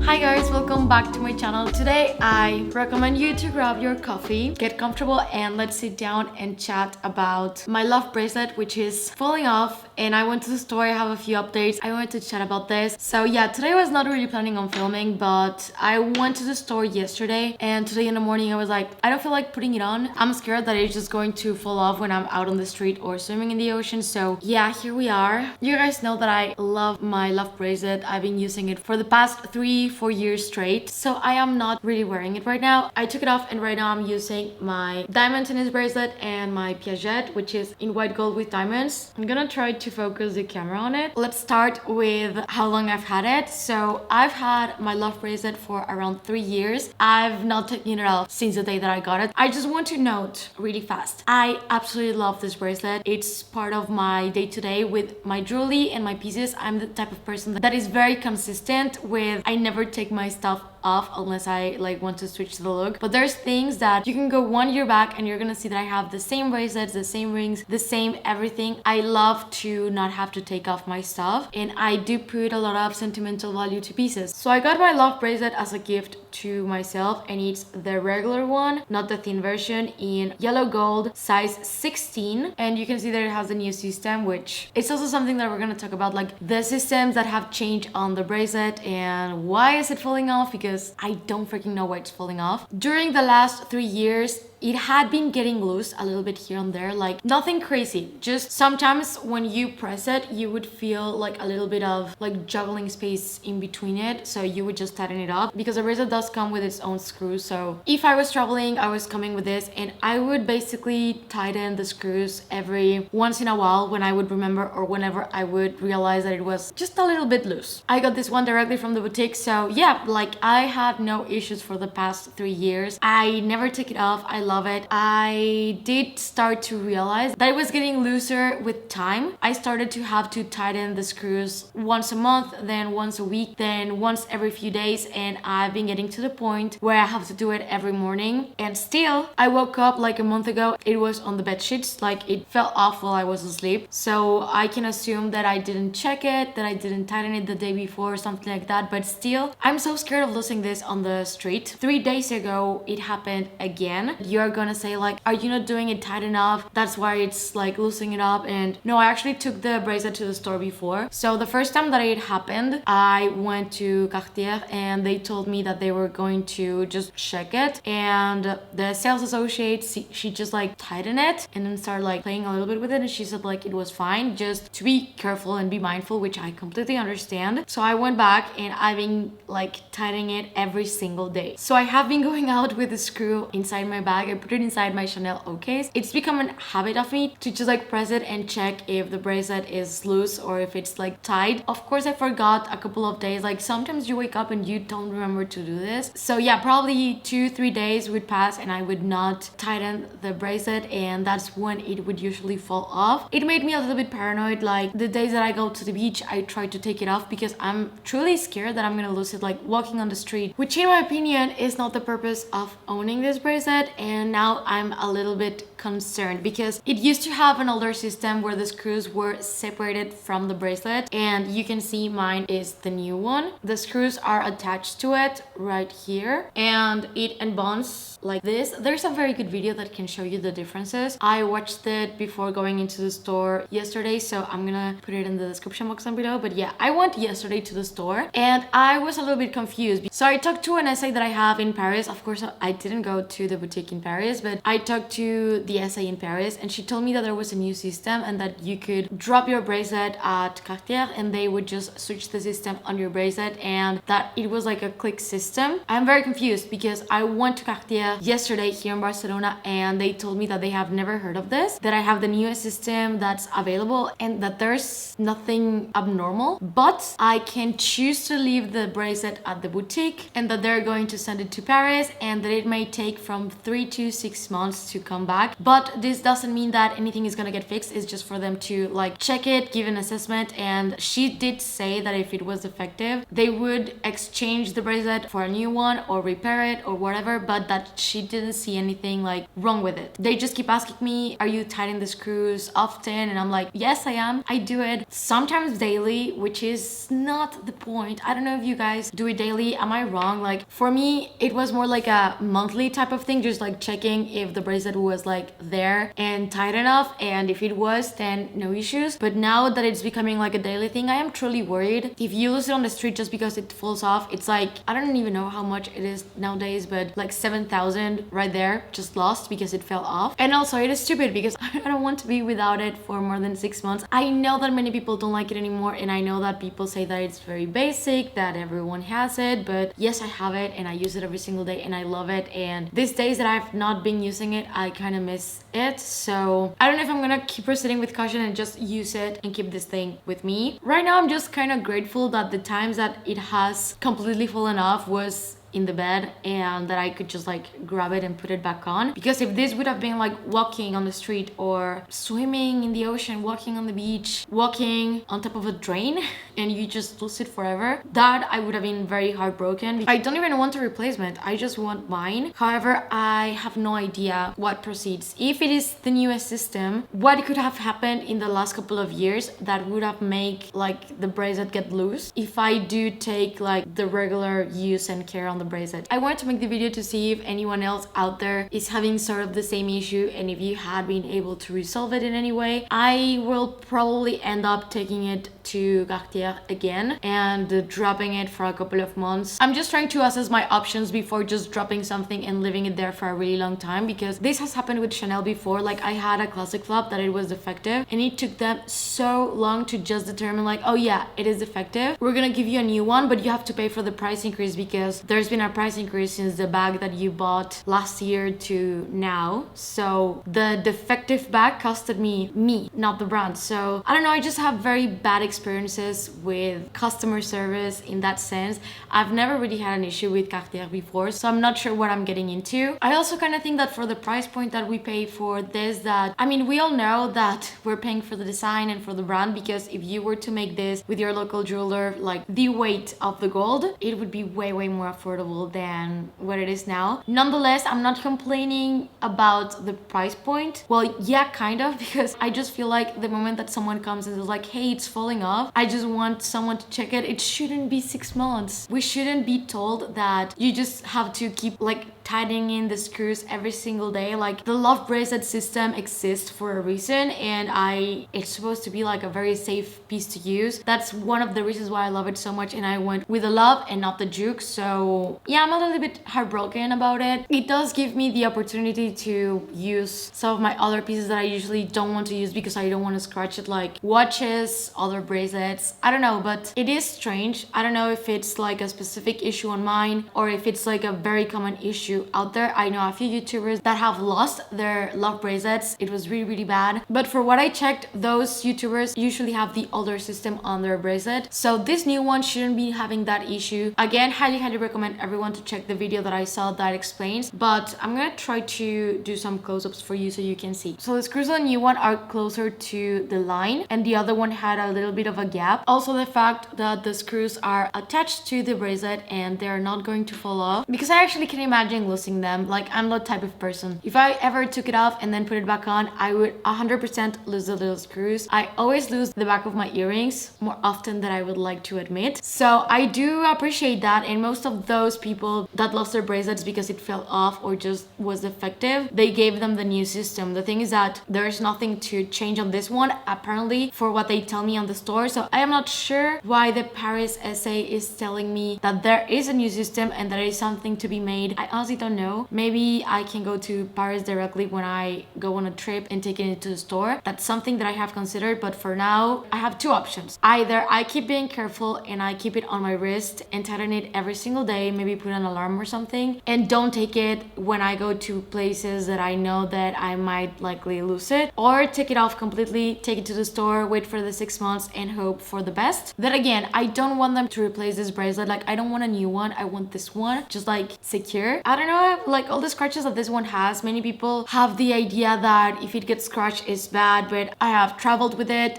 Hi guys, welcome back to my channel. Today I recommend you to grab your coffee, get comfortable, and let's sit down and chat about my love bracelet, which is falling off. And I went to the store, I have a few updates. I wanted to chat about this. So yeah, today I was not really planning on filming, but I went to the store yesterday, and today in the morning I was like, I don't feel like putting it on. I'm scared that it's just going to fall off when I'm out on the street or swimming in the ocean. So yeah, here we are. You guys know that I love my love bracelet. I've been using it for the past 3-4 years straight, so I am not really wearing it right now. I took it off and right now I'm using my diamond tennis bracelet and my Piaget, which is in white gold with diamonds. I'm gonna try to focus the camera on it. Let's start with how long I've had it. So I've had my love bracelet for around 3 years. I've not taken it off since the day that I got it. I just want to note really fast, I absolutely love this bracelet. It's part of my day-to-day with my jewelry and my pieces. I'm the type of person that is very consistent with, I never take my stuff off unless I like want to switch to the look. But there's things that you can go 1 year back and you're gonna see that I have the same bracelets, the same rings, the same everything. I love to not have to take off my stuff, and I do put a lot of sentimental value to pieces. So I got my love bracelet as a gift to myself, and it's the regular one, not the thin version, in yellow gold, size 16. And you can see that it has a new system, which it's also something that we're gonna talk about, like the systems that have changed on the bracelet and why is it falling off, because I don't freaking know why it's falling off. During the last 3 years, it had been getting loose a little bit here and there, like nothing crazy, just sometimes when you press it you would feel like a little bit of like juggling space in between it, so you would just tighten it up because the bracelet does come with its own screws. So if I was traveling, I was coming with this and I would basically tighten the screws every once in a while when I would remember or whenever I would realize that it was just a little bit loose. I got this one directly from the boutique, so yeah, like I had no issues for the past 3 years. I never take it off. I love it. I did start to realize that it was getting looser with time. I started to have to tighten the screws once a month, then once a week, then once every few days, and I've been getting to the point where I have to do it every morning. And still, I woke up like a month ago, it was on the bed sheets, like it fell off while I was asleep. So I can assume that I didn't check it, that I didn't tighten it the day before, something like that. But still, I'm so scared of losing this on the street. 3 days ago, it happened again. You're gonna say like, are you not doing it tight enough? That's why it's like loosening it up. And no, I actually took the bracelet to the store before. So the first time that it happened, I went to Cartier and they told me that they were going to just check it. And the sales associate, she just like tightened it and then started like playing a little bit with it. And she said like it was fine, just to be careful and be mindful, which I completely understand. So I went back and I've been like tightening it every single day. So I have been going out with the screw inside my bag. I put it inside my Chanel O case. It's become a habit of me to just like press it and check if the bracelet is loose or if it's like tight. Of course, I forgot a couple of days. Like sometimes you wake up and you don't remember to do this. So yeah, probably 2-3 days would pass and I would not tighten the bracelet, and that's when it would usually fall off. It made me a little bit paranoid. Like the days that I go to the beach, I try to take it off because I'm truly scared that I'm gonna lose it like walking on the street, which in my opinion is not the purpose of owning this bracelet. And now I'm a little bit concerned because it used to have an older system where the screws were separated from the bracelet, and you can see mine is the new one. The screws are attached to it right here and it unbonds like this. There's a very good video that can show you the differences. I watched it before going into the store yesterday, so I'm gonna put it in the description box down below. But yeah, I went yesterday to the store and I was a little bit confused. So I talked to an essay that I have in Paris. Of course, I didn't go to the boutique in Paris, but I talked to the essay in Paris and she told me that there was a new system and that you could drop your bracelet at Cartier and they would just switch the system on your bracelet, and that it was like a click system. I'm very confused because I went to Cartier yesterday here in Barcelona and they told me that they have never heard of this, that I have the newest system that's available and that there's nothing abnormal, but I can choose to leave the bracelet at the boutique and that they're going to send it to Paris and that it may take from 3 to 6 months to come back, but this doesn't mean that anything is gonna get fixed. It's just for them to like check it, give an assessment, and she did say that if it was effective, they would exchange the bracelet for a new one or repair it or whatever, but that she didn't see anything like wrong with it. They just keep asking me, are you tightening the screws often? And I'm like, yes, I am. I do it sometimes daily, which is not the point. I don't know if you guys do it daily. Am I wrong? Like for me, it was more like a monthly type of thing, just like checking if the bracelet was like there and tight enough, and if it was, then no issues. But now that it's becoming like a daily thing, I am truly worried. If you lose it on the street just because it falls off, it's like, I don't even know how much it is nowadays, but like 7,000 right there just lost because it fell off. And also it is stupid because I don't want to be without it for more than 6 months. I know that many people don't like it anymore, and I know that people say that it's very basic, that everyone has it, but yes, I have it and I use it every single day and I love it. And these days that I've not been using it, I kind of miss it. So I don't know if I'm gonna keep proceeding with caution and just use it and keep this thing with me. Right now I'm just kind of grateful that the times that it has completely fallen off was in the bed and that I could just like grab it and put it back on, because if this would have been like walking on the street or swimming in the ocean, walking on the beach, walking on top of a drain and you just lose it forever, that I would have been very heartbroken. I don't even want a replacement, I just want mine. However, I have no idea what proceeds. If it is the newest system, what could have happened in the last couple of years that would have made like the bracelet get loose if I do take like the regular use and care on the bracelet. I wanted to make the video to see if anyone else out there is having sort of the same issue, and if you had been able to resolve it in any way. I will probably end up taking it to Cartier again and dropping it for a couple of months. I'm just trying to assess my options before just dropping something and leaving it there for a really long time, because this has happened with Chanel before. Like I had a classic flap that it was defective and it took them so long to just determine like, oh yeah, it is defective, we're gonna give you a new one, but you have to pay for the price increase because there's been a price increase since the bag that you bought last year to now. So the defective bag costed me, not the brand. So I don't know, I just have very bad experiences with customer service in that sense. I've never really had an issue with Cartier before, so I'm not sure what I'm getting into. I also kind of think that for the price point that we pay for this, that I mean, we all know that we're paying for the design and for the brand, because if you were to make this with your local jeweler, like the weight of the gold, it would be way more affordable than what it is now. Nonetheless, I'm not complaining about the price point. Well, yeah, kind of, because I just feel like the moment that someone comes and is like, hey, it's falling off, I just want someone to check it. It shouldn't be 6 months. We shouldn't be told that you just have to keep like tightening in the screws every single day. Like the Love Bracelet system exists for a reason, and it's supposed to be like a very safe piece to use. That's one of the reasons why I love it so much, and I went with the Love and not the Juke. So yeah, I'm a little bit heartbroken about it. It does give me the opportunity to use some of my other pieces that I usually don't want to use because I don't want to scratch it, like watches, other bracelets. I don't know, but it is strange. I don't know if it's like a specific issue on mine or if it's like a very common issue out there. I know a few YouTubers that have lost their Love bracelets. It was really bad. But for what I checked, those YouTubers usually have the older system on their bracelet. So this new one shouldn't be having that issue. Again, highly recommend everyone to check the video that I saw that explains, but I'm gonna try to do some close-ups for you so you can see. So the screws on the new one are closer to the line, and the other one had a little bit of a gap. Also the fact that the screws are attached to the bracelet and they're not going to fall off, because I actually can imagine losing them. Like I'm not the type of person, if I ever took it off and then put it back on, I would 100% lose the little screws. I always lose the back of my earrings more often than I would like to admit. So I do appreciate that, and most of those people that lost their bracelets because it fell off or just was defective, they gave them the new system. The thing is that there's nothing to change on this one, apparently, for what they tell me on the store. So I am not sure why the Paris essay is telling me that there is a new system and there is something to be made. I honestly don't know. Maybe I can go to Paris directly when I go on a trip and take it into the store. That's something that I have considered, but for now I have two options. Either I keep being careful and I keep it on my wrist and tighten it every single day, maybe put an alarm or something, and don't take it when I go to places that I know that I might likely lose it, or take it off completely, take it to the store, wait for the 6 months and hope for the best. Then again, I don't want them to replace this bracelet. Like, I don't want a new one, I want this one just like secure. I don't know, like all the scratches that this one has, many people have the idea that if it gets scratched it's bad, but I have traveled with it.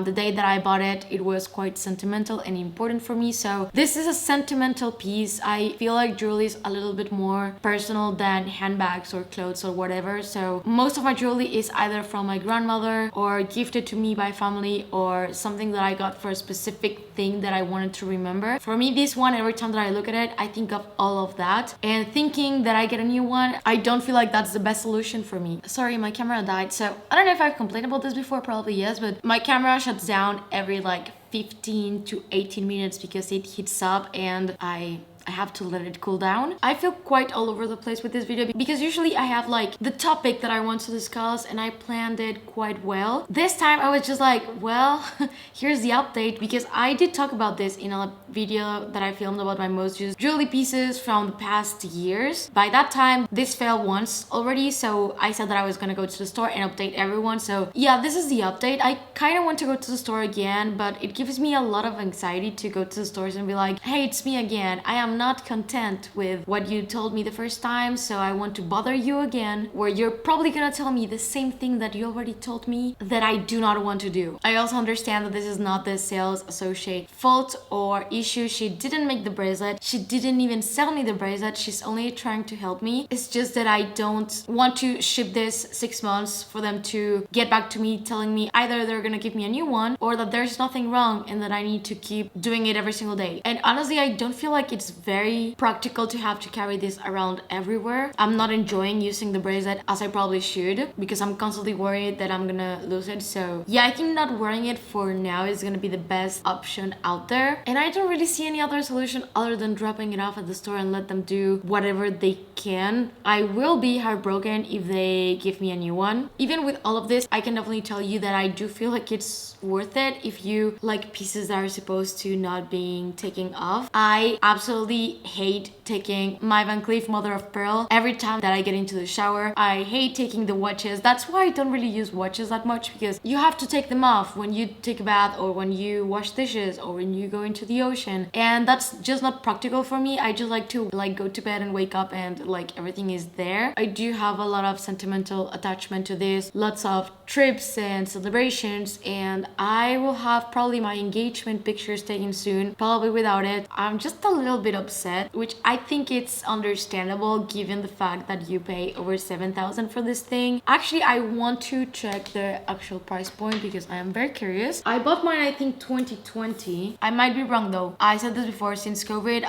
The day that I bought it, it was quite sentimental and important for me, so this is a sentimental piece. I feel like jewelry is a little bit more personal than handbags or clothes or whatever, so most of my jewelry is either from my grandmother or gifted to me by family, or something that I got for a specific thing that I wanted to remember. For me, this one, every time that I look at it, I think of all of that, and thinking that I get a new one, I don't feel like that's the best solution for me. Sorry, my camera died, so I don't know if I've complained about this before, probably yes, but my camera shuts down every like 15 to 18 minutes because it heats up and I have to let it cool down. I feel quite all over the place with this video because usually I have like the topic that I want to discuss and I planned it quite well. This time I was just like, well, here's the update, because I did talk about this in a video that I filmed about my most used jewelry pieces from the past years. By that time, this failed once already, so I said that I was gonna go to the store and update everyone. So yeah, this is the update. I kind of want to go to the store again, but it gives me a lot of anxiety to go to the stores and be like, hey, it's me again. I am not content with what you told me the first time, so I want to bother you again, where you're probably gonna tell me the same thing that you already told me that I do not want to do. I also understand that this is not the sales associate fault or issue. She didn't make the bracelet, she didn't even sell me the bracelet, she's only trying to help me. It's just that I don't want to ship this 6 months for them to get back to me telling me either they're gonna give me a new one or that there's nothing wrong and that I need to keep doing it every single day. And honestly, I don't feel like it's very practical to have to carry this around everywhere. I'm not enjoying using the bracelet as I probably should because I'm constantly worried that I'm gonna lose it. So yeah, I think not wearing it for now is gonna be the best option out there, and I don't really see any other solution other than dropping it off at the store and let them do whatever they can. I will be heartbroken if they give me a new one. Even with all of this, I can definitely tell you that I do feel like it's worth it if you like pieces that are supposed to not being taken off. I absolutely hate taking my Van Cleef mother of pearl every time that I get into the shower. I hate taking the watches. That's why I don't really use watches that much, because you have to take them off when you take a bath or when you wash dishes or when you go into the ocean, and that's just not practical for me. I just like to go to bed and wake up and like everything is there. I do have a lot of sentimental attachment to this, lots of trips and celebrations, and I will have probably my engagement pictures taken soon, probably without it. I'm just a little bit upset, which I think it's understandable given the fact that you pay over 7,000 for this thing. Actually, I want to check the actual price point because I am very curious. I bought mine, I think 2020. I might be wrong though. I said this before, since COVID,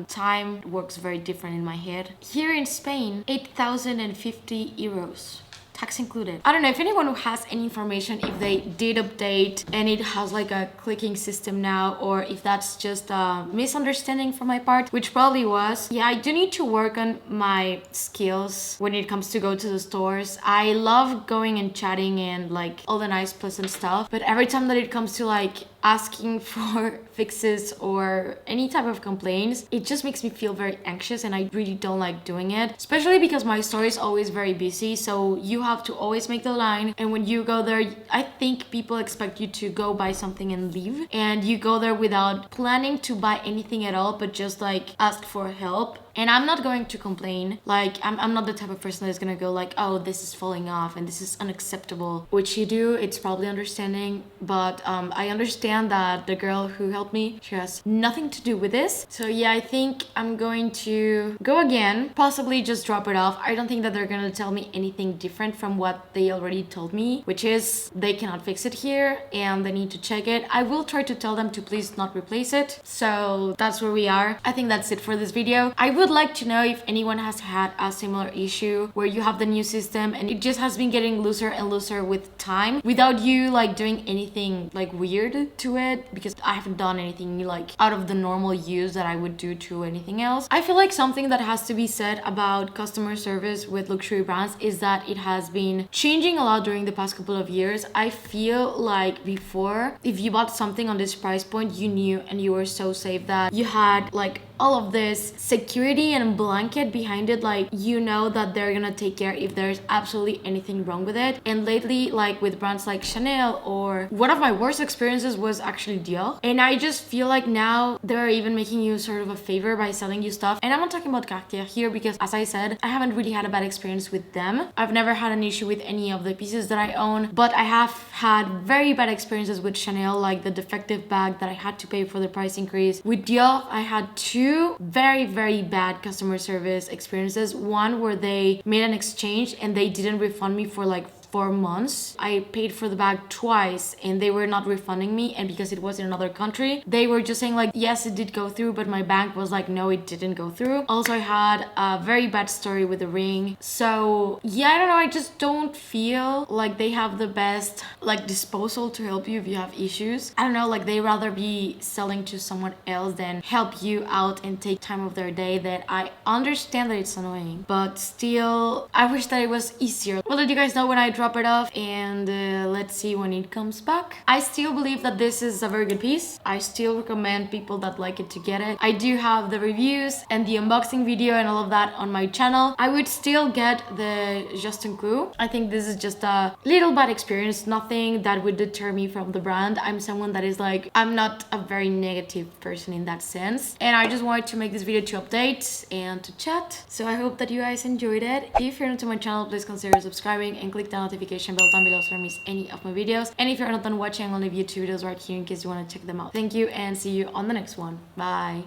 time works very different in my head. Here in Spain, 8,050 euros. Tax included. I don't know if anyone who has any information, if they did update and it has like a clicking system now, or if that's just a misunderstanding from my part, which probably was. Yeah, I do need to work on my skills when it comes to go to the stores. I love going and chatting and like all the nice pleasant stuff, but every time that it comes to like asking for fixes or any type of complaints, it just makes me feel very anxious, and I really don't like doing it, especially because my store is always very busy, so you have to always make the line, and when you go there, I think people expect you to go buy something and leave, and you go there without planning to buy anything at all, but just like ask for help. And I'm not going to complain. Like, I'm not the type of person that's gonna go like, oh, this is falling off and this is unacceptable. Which you do, it's probably understanding. But I understand that the girl who helped me, she has nothing to do with this. So yeah, I think I'm going to go again, possibly just drop it off. I don't think that they're gonna tell me anything different from what they already told me, which is they cannot fix it here and they need to check it. I will try to tell them to please not replace it. So that's where we are. I think that's it for this video. I would like to know if anyone has had a similar issue where you have the new system and it just has been getting looser and looser with time without you like doing anything like weird to it, because I haven't done anything like out of the normal use that I would do to anything else. I feel like something that has to be said about customer service with luxury brands is that it has been changing a lot during the past couple of years. I feel like before, if you bought something on this price point, you knew and you were so safe that you had like all of this security and blanket behind it, like you know that they're gonna take care if there's absolutely anything wrong with it. And lately, like with brands like Chanel, or one of my worst experiences was actually Dior, and I just feel like now they're even making you sort of a favor by selling you stuff. And I'm not talking about Cartier here because, as I said, I haven't really had a bad experience with them. I've never had an issue with any of the pieces that I own, but I have had very bad experiences with Chanel, like the defective bag that I had to pay for the price increase. With Dior, I had two very bad customer service experiences. One where they made an exchange and they didn't refund me for like 4 months. I paid for the bag twice and they were not refunding me, and because it was in another country, they were just saying like, yes, it did go through, but my bank was like, no, it didn't go through. Also, I had a very bad story with the ring. So yeah, I don't know, I just don't feel like they have the best like disposal to help you if you have issues. I don't know, like they rather be selling to someone else than help you out and take time of their day. That I understand that it's annoying, but still I wish that it was easier. I'll let you guys know when I drop it off, and let's see when it comes back. I still believe that this is a very good piece. I still recommend people that like it to get it. I do have the reviews and the unboxing video and all of that on my channel. I would still get the Justin Coup. I think this is just a little bad experience, nothing that would deter me from the brand. I'm someone that is like, I'm not a very negative person in that sense, and I just wanted to make this video to update and to chat. So I hope that you guys enjoyed it. If you're new to my channel, please consider subscribing and click the notification bell down below so you don't miss any of my videos. And if you're not done watching, I'll leave you 2 videos right here in case you want to check them out. Thank you, and see you on the next one. Bye.